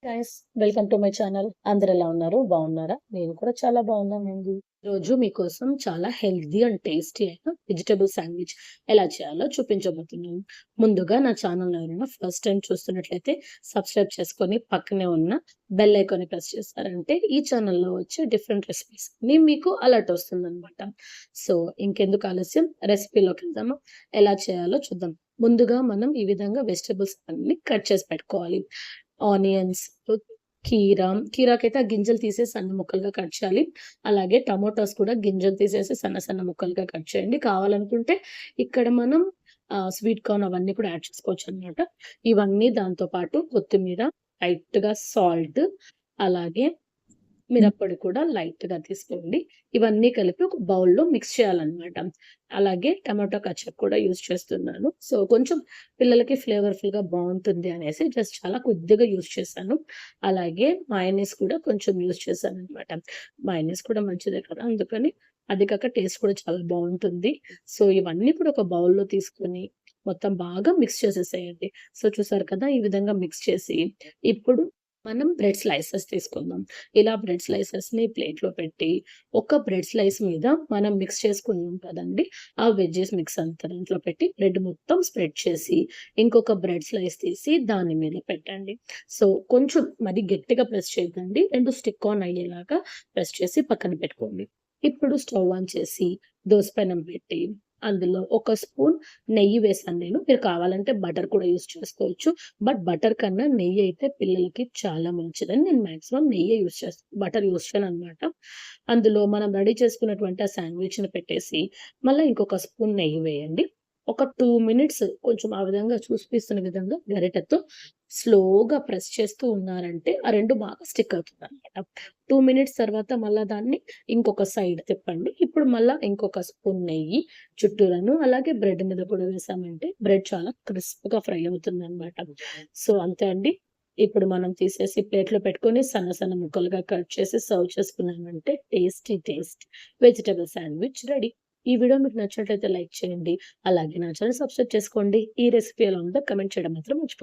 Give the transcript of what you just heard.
Guys, welcome to my channel. అందరు ఎలా ఉన్నారు? బాగున్నారా? నేను కూడా చాలా బాగున్నానండి. రోజు మీకోసం చాలా హెల్తీ అండ్ టేస్టీ అయిన వెజిటబుల్ శాండ్విచ్ ఎలా చేయాలో చూపించబోతున్నాను. ముందుగా నా ఛానల్ ఎవరైనా ఫస్ట్ టైం చూస్తున్నట్లయితే సబ్స్క్రైబ్ చేసుకొని పక్కనే ఉన్న బెల్ ఐకాన్ ప్రెస్ చేస్తారంటే ఈ ఛానల్లో వచ్చే డిఫరెంట్ రెసిపీస్ మీకు అలర్ట్ వస్తుందన్నమాట. సో ఇంకెందుకు ఆలస్యం, రెసిపీలోకి వెళ్దామా? ఎలా చేయాలో చూద్దాం. ముందుగా మనం ఈ విధంగా వెజిటబుల్స్ అన్ని కట్ చేసి పెట్టుకోవాలి. ఆనియన్స్, కీరాకైతే ఆ గింజలు తీసేసి సన్న ముక్కలుగా కట్ చేయాలి. అలాగే టమోటాస్ కూడా గింజలు తీసేసి సన్న సన్న ముక్కలుగా కట్ చేయండి. కావాలనుకుంటే ఇక్కడ మనం స్వీట్ కార్న్ అవన్నీ కూడా యాడ్ చేసుకోవచ్చనమాట. ఇవన్నీ దాంతో పాటు కొత్తిమీర, లైట్‌గా సాల్ట్, అలాగే మిరప్పొడి కూడా లైట్‌గా తీసుకోండి. ఇవన్నీ కలిపి ఒక బౌల్‌లో మిక్స్ చేయాలనమాట. అలాగే టమాటో కచప్ కూడా యూజ్ చేస్తున్నాను. సో, కొంచెం పిల్లలకి ఫ్లేవర్‌ఫుల్‌గా బావుంటుంది అనేసి జస్ట్ చాలా కొద్దిగా యూజ్ చేశాను. అలాగే మయోనీస్ కూడా కొంచెం యూజ్ చేశాననమాట. మయోనీస్ కూడా మంచిదే కదా! అందుకని అది కాక టేస్ట్ కూడా చాలా బావుంటుంది. సో, ఇవన్నీ కూడా ఒక బౌల్‌లో తీసుకొని మొత్తం బాగా మిక్స్ చేసేసేయండి. సో, చూసారు కదా! ఈ విధంగా మిక్స్ చేసి ఇప్పుడు మనం బ్రెడ్ స్లైసెస్ తీసుకుందాం. ఇలా బ్రెడ్ స్లైసెస్‌ని ప్లేట్‌లో పెట్టి, ఒక బ్రెడ్ స్లైస్ మీద మనం మిక్స్ చేసుకున్నాం కదండీ! ఆ వెజ్జీస్ మిక్స్ అంతా దాంట్లో పెట్టి బ్రెడ్ మొత్తం స్ప్రెడ్ చేసి, ఇంకొక బ్రెడ్ స్లైస్ తీసి దాని మీద పెట్టండి. సో, కొంచెం మరి గట్టిగా ప్రెస్ చేయకండి. 2 స్టిక్ ఆన్ అయ్యేలాగా ప్రెస్ చేసి పక్కన పెట్టుకోండి. ఇప్పుడు స్టవ్ ఆన్ చేసి దోస పెనం పెట్టి, అందులో ఒక స్పూన్ నెయ్యి వేశాను నేను. మీరు కావాలంటే బటర్ కూడా యూజ్ చేసుకోవచ్చు. బట్ బటర్ కన్నా నెయ్యి అయితే పిల్లలకి చాలా మంచిదని నేను మాక్సిమం నెయ్యే యూజ్ చేస్తాను. బటర్ యూజ్ చేయననమాట. అందులో మనం రెడీ చేసుకున్నటువంటి ఆ శాండ్‌విచ్‌ని పెట్టేసి, మళ్ళా ఇంకొక స్పూన్ నెయ్యి వేయండి. ఒక 2 మినిట్స్ కొంచెం ఆ విధంగా చూపిస్తున్న విధంగా గరిటెతో స్లోగా ప్రెస్ చేస్తూ ఉన్నారంటే, ఆ 2 బాగా స్టిక్ అవుతుందనమాట. 2 మినిట్స్ తర్వాత మళ్ళా దాన్ని ఇంకొక సైడ్ తిప్పండి. ఇప్పుడు మళ్ళా ఇంకొక స్పూన్ నెయ్యి చుట్టూరాను, అలాగే బ్రెడ్ మీద కూడా వేసామంటే బ్రెడ్ చాలా క్రిస్ప్‌గా ఫ్రై అవుతుందనమాట. సో, అంతే అండి. ఇప్పుడు మనం తీసేసి ప్లేట్‌లో పెట్టుకొని సన్న సన్న ముక్కలుగా కట్ చేసి సర్వ్ చేసుకున్నామంటే టేస్ట్ వెజిటబుల్ శాండ్విచ్ రెడీ. ఈ వీడియో మీకు నచ్చినట్లయితే లైక్ చేయండి. అలాగే నా ఛానెల్ సబ్స్క్రైబ్ చేసుకోండి. ఈ రెసిపీ ఎలా ఉందో కామెంట్ చేయడం మాత్రం మర్చిపోకండి.